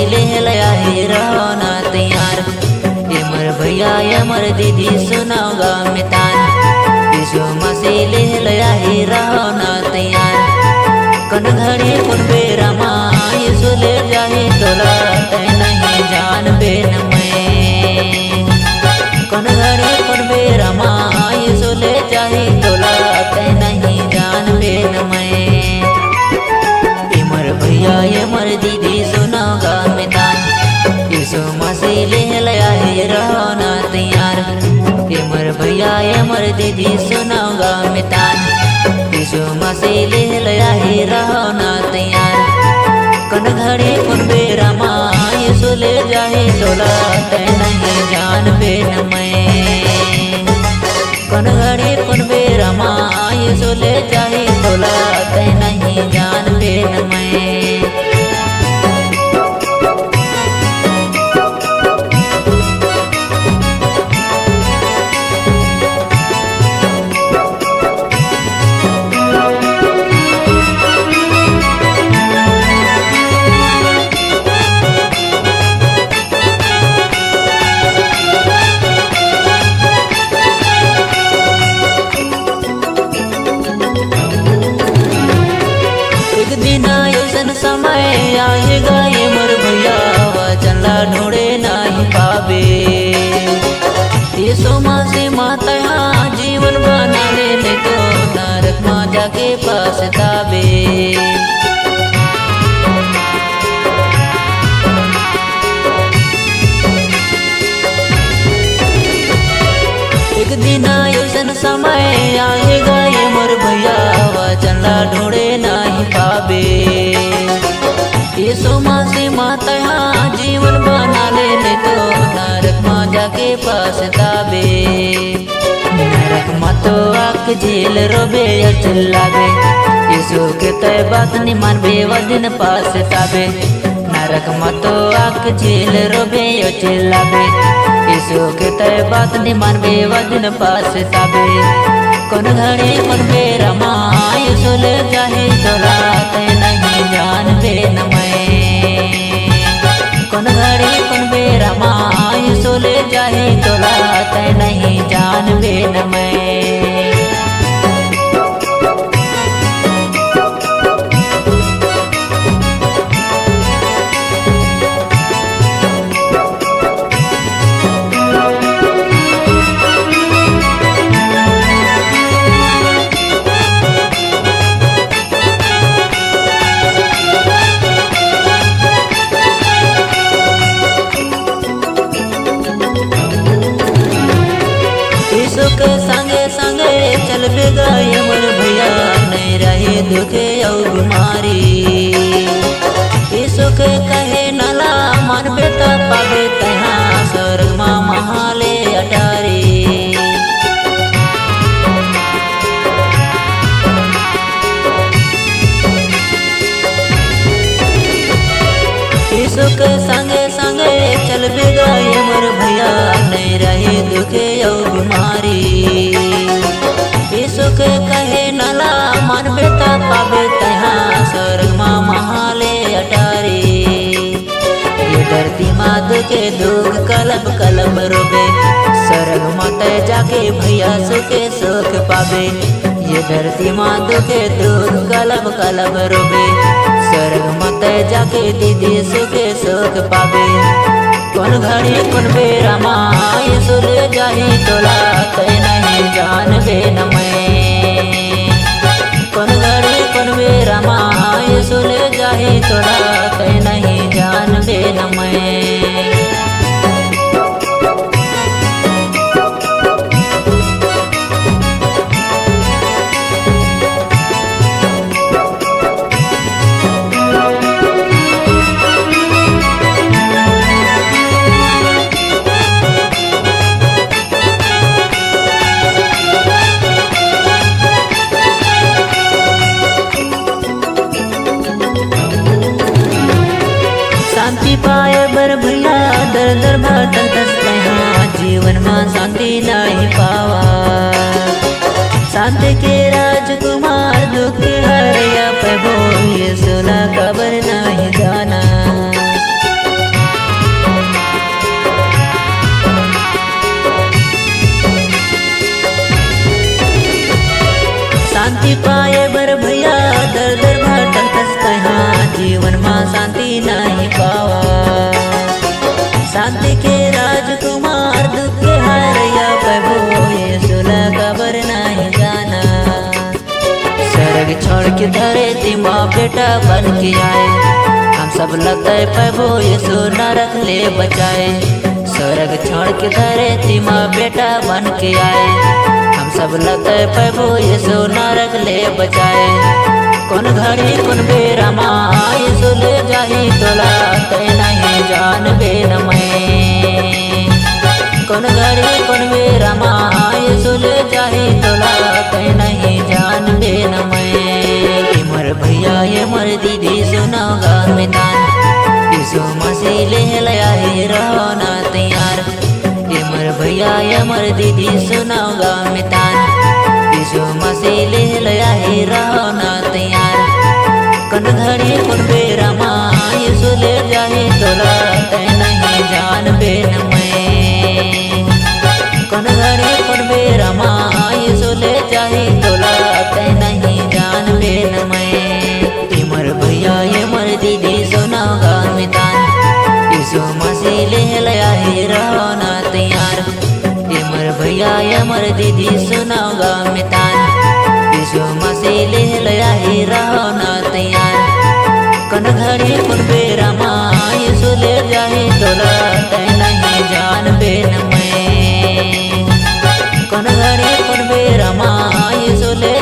ले लया है रहना तैयार। ये मर भैया ये मर दीदी सुनाओ गाँव में तान। यीशु मसीह ले लया है रहना तैयार। कन घड़ी कुन बेरा माँ यीशु ले जाए तोला तै नहीं जान बेन मैं। कन घड़ी कुन बेरा माँ यीशु ले जाए तोला तै नहीं जान बेन मैं। ये मर भैया ये मर दीदी सुनाओ गाँव में तान। यीशु मसीह ले लया है रहना तैयार। ये मर भैया ये मर दीदी सुनाओ गाँव में तान। यीशु मसीह ले लया है रहना तैयार। कन घड़ी कुन बेरा माँ यीशु ले जाए तोला तै नहीं जान बेन मैं। कन घड़ी कुन बेरा माँ यीशु ले जाए तोला तै नहीं जान बेन मैं। समय आएगा ये मर भैया वचन ला ढूंढे नहीं पावे। यीशु मसीह माता यहाँ जीवन बना ले तो नरक माँ जाके पछतावे। एक दिन ऐसन समय आएगा ये मर भैया वचन ला ढूंढे नहीं पावे। यीशु मसीह माता यहाँ जीवन बना ले तो नरक माँ जाके पछतावे। नरक माँ तो आँख झील रोबे या चिल्लावे। यीशु के तय बात नहीं मानबे वजन पछतावे। नरक माँ तो आँख झील रोबे या चिल्लावे। यीशु के तय बात नहीं मानबे वजन पछतावे। कौन घड़ी कौन बेरा माँ यीशु ले जाए तोला तै नहीं जान बेन मैं। कौन घड़ी कौन बेरा माँ यीशु ले जाए तोला तै नहीं जान बेन मैं। के संगे संगे चल बेगा ये मर भैया नहीं रहे दुखे और बीमारी। यीशु के कहे नला मन बेटा पावे तहाँ स्वर्ग माँ महाले अटारी। यीशु के संगे संगे चल बेगा ये मर भैया नहीं रहे दुखे और बीमारी। यीशु के कहे नला मन बेटा पावे तहाँ स्वर्ग माँ महाले अटारी। ये धरती माँ दुखे दुख कलब कलब रोबे। स्वर्ग माँ तय जाके भैया सुखे सुख पावे। ये धरती माँ दुखे दुख कलब कलब रोबे। स्वर्ग माँ तय जाके दीदी सुखे सुख पावे। कौन घड़ी कौन बेरा माँ यीशु ले जाए तोला तै नहीं जान बेन मैं। कौन घड़ी कौन बेरा माँ यीशु ले जाए तोला तै नहीं जान बेन मैं। शांति पाए बर भैया दर दर भटक यहाँ जीवन में शांति नहीं पावा। शांति के राजकुमार दुख हरिया प्रभु यीशु ला खबर नहीं जाना। शांति नहीं पावा। शांति के राजकुमार दुख के हारया प्रभु यीशु ला कबर नहीं जाना। स्वर्ग छोड़ के धरती माँ बेटा बन के आए, हम सब लगते प्रभु यीशु नरक ले बचाए। स्वर्ग छोड़ के धरती माँ बेटा बन के आए, हम सब लगते प्रभु यीशु नरक ले बचाए। कौन घड़ी कौन बेरा माँ यीशु ले जाही तोला तय नहीं जानबे न मैं। कौन घड़ी कौन बेरा माँ यीशु ले जाही तोला तय नहीं जानबे न मैं। ये मोर भैया ये मोर दीदी सुनाओ गा में तान, यीशु मसीह ले लया है रहो ना तैयार। ये मोर भैया ये मोर दीदी सुनाओ गा में तान, यीशु मसीह ले लया है रहो ना तैयार। कौन घड़ी कौन बेरा माँ यीशु ले जाहे तोला तय नहीं जानबे न मैं। कौन घड़ी कौन बेरा माँ यीशु ले जाहे तोला तय नहीं जानबे न मैं। ये मोर भैया ये मोर दीदी सुनाओ गा में तान, यीशु मसीह ले लया है रहो ना तैयार। ये मोर भैया ये मोर दीदी सुनाओ गा में तान, यीशु मसीह ले लया है रहो ना तैयार। कौन घड़ी कौन बेरा माँ यीशु ले जाहे तोला तय नहीं जानबे न मैं। कौन घड़ी कौन बेरा माँ यीशु ले